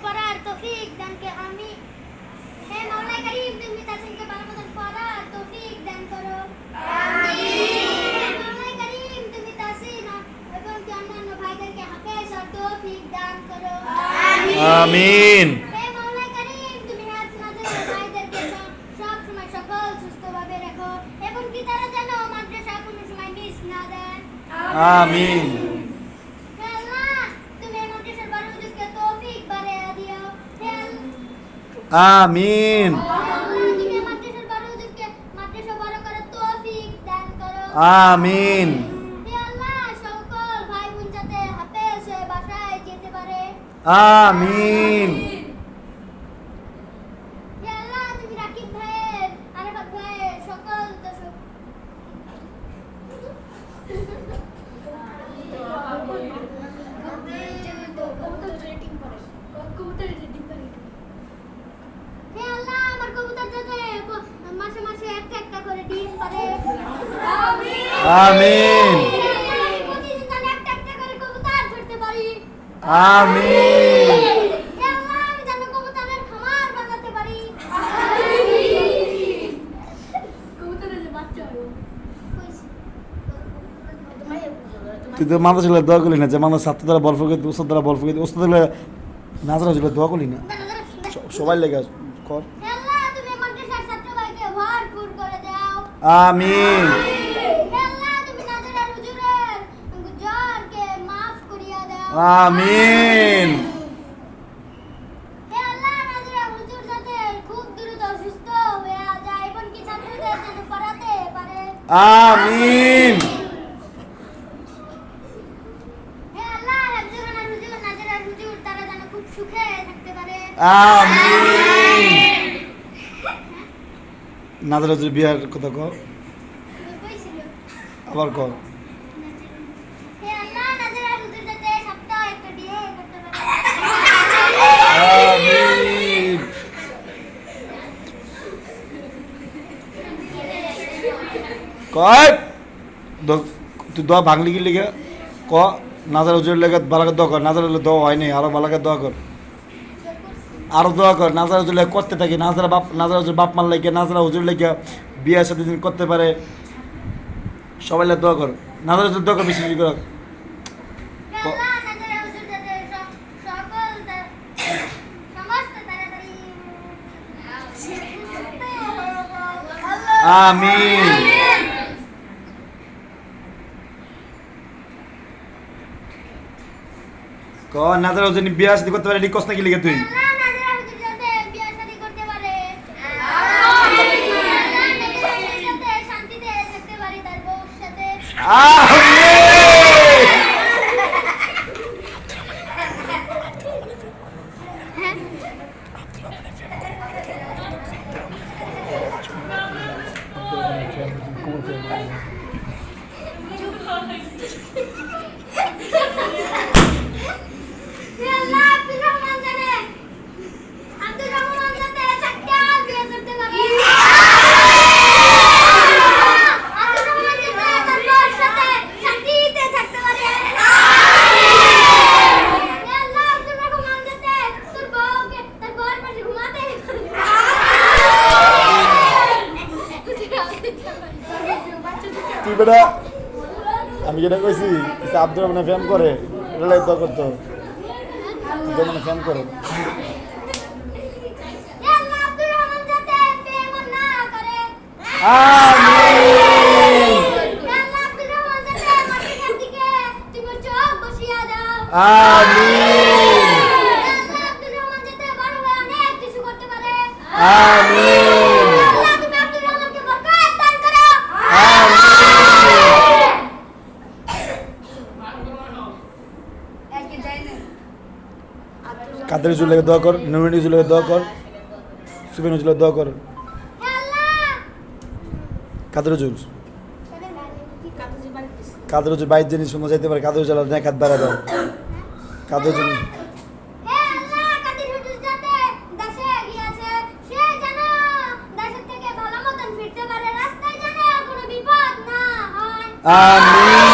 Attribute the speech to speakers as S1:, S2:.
S1: পড়ার তৌফিক দান কে আমি হে মাওলা করিম তুমি তাসিনকে ভালো মতন পড়ার তৌফিক দান করো আমিন হে মাওলা করিম তুমি তাসিন এবং অন্যান্য ভাইদেরকে হাফেজ আর তৌফিক দান করো
S2: আমিন
S1: হে মাওলা করিম তুমি হাজরাতের ভাইদেরকে সব সময় সকল সুস্থভাবে রাখো এবং কি তারা যেন মাদ্রাসা কোনো সময় মিস না দেন
S2: আমিন
S1: হে আল্লাহ তুমি মাদ্রাসার বড় হুজুরকে তৌফিক বাড়াইয়া দিও হে
S2: আমিন
S1: তুমি মাদ্রাসার বড় হুজুরকে মাদ্রাসা বড় করার তৌফিক দান করো
S2: আমিন
S1: হে আল্লাহ সকল ভাই বোন যাতে হাফেজ হয়ে বাসায় যেতে পারে
S2: আমিন
S1: হে আল্লাহ তুমি রাকিব ভাইয়ের আরাফাত ভাইয়ের সকল দর্শক হে আল্লাহ আমার কবুতর যাতে মাসে মাসে একটা একটা করে ডিম পারে আমিন
S2: আমিন
S1: প্রতিদিন যেন একটা একটা করে কবুতর ধরতে পারি
S2: আমিন
S1: হে আল্লাহ আমি যেন কবুতরের খামার বানাতে পারি কবুতরের যে বাচ্চা হয়
S2: তুই তো মানুষ দোয়া করলি না যে মানুষ ছাত্র দ্বারা বল ফুকে উস্তাদ দ্বারা বল ফুকে উস্তাদ দ্বারা নাজরা হয়েছিল দোয়া করলি না সবাই লেগে কর
S1: হে আল্লাহ তুমি মাদ্রাসার ছাত্র ভাইকে ভরপুর করে দাও
S2: আমিন
S1: হে আল্লাহ তুমি নাজরার হুজুরের জ্বরকে মাফ করিয়া দাও
S2: আমিন
S1: হে আল্লাহ নাজরার হুজুর যাতে খুব দ্রুত সুস্থ হয়ে যায় এবং কি ছাত্রদের যেন পড়াতে পারে
S2: আমিন
S1: হে আল্লাহ হাফিজুর হুজুর নাজরার হুজুর তারা যেন খুব সুখে থাকতে পারে
S2: আমিন নাজরা যদি বিয়ার কথা কর
S1: কইছিল
S2: আবার কর
S1: হে আল্লাহ নাজরার হুজুর যাতে সপ্তাহে একটা বিয়ে করতে পারে
S2: আমিন কয় তুই দোয়া ভাঙলি কি লিখে ক নাজার হুজুর লেগে বালাকে দোয়া কর নাজার হলে দোয়া হয়নি আরো বালাকে দোয়া কর আরো দোয়া কর নাজার হুজুর লেগে করতে থাকি নাজার হুজুর বাপ মার লেগে নাজার হুজুর লেগে বিয়ের সাথে দিন করতে পারে সবাই লেগে দোয়া কর নাজার হুজুর দোয়া কর বেশি বেশি কর
S1: হে আল্লাহ নাজরার হুজুর যাতে সকল সমস্ত তাড়াতাড়ি
S2: আমিন ক নাজার হুজুর বিয়ে সাথে করতে পারে এটি কষ্ট কি লিখে তুই
S1: আল্লাহ নাজরার হুজুর যাতে বিয়ে শাদী করতে পারে আমিন আল্লাহ নাজরার হুজুর যাতে শান্তিতে থাকতে পারে তার বউর সাথে
S2: আমিন
S1: হে আল্লাহ আব্দুর রহমান যাতে চারটা বিয়ে করতে পারে আব্দুর রহমান যাতে তার বউর সাথে শান্তিতে থাকতে পারে হে আল্লাহ আব্দুর রহমান যাতে তোর বউকে তার বউর পাশে ঘুমাতে
S2: তুই বেটা আমি যেটা কইছি আব্দুর রহমান ফ্যাম করে এটা লাগে দোয়া করতো আব্দুর রহমান ফ্যাম করে
S1: হে আল্লাহ আব্দুর রহমান যাতে প্রেম না করে
S2: আমিন
S1: হে আল্লাহ আব্দুর রহমান যাতে মাটির দিকে তুমি চোখ বসিয়া দাও
S2: আমিন
S1: আল্লাহ আব্দুর রহমান যাতে বড় হয়ে অনেক কিছু করতে পারে
S2: আমিন
S1: আল্লাহ তুমি আব্দুর রহমানকে বরকত দান করো
S2: আমিন কাদের হুজুর লাগে দোয়া কর নুরুনি হুজুর লাগে দোয়া কর সুবেন হুজুর লাগে দোয়া কর
S1: হে আল্লাহ
S2: কাদের হুজুর কাদের হুজুর বাইর জিনিস শুনে যাইতে পারে কাদের হুজুর নেকাত বাড়া দাও কাদের হুজুর
S1: হে আল্লাহ কাদের হুজুর যাতে দেশে গিয়েছে সে যেন দেশের থেকে ভালো মতন ফিরতে পারে রাস্তায় যেন কোনো বিপদ না হয়
S2: আমিন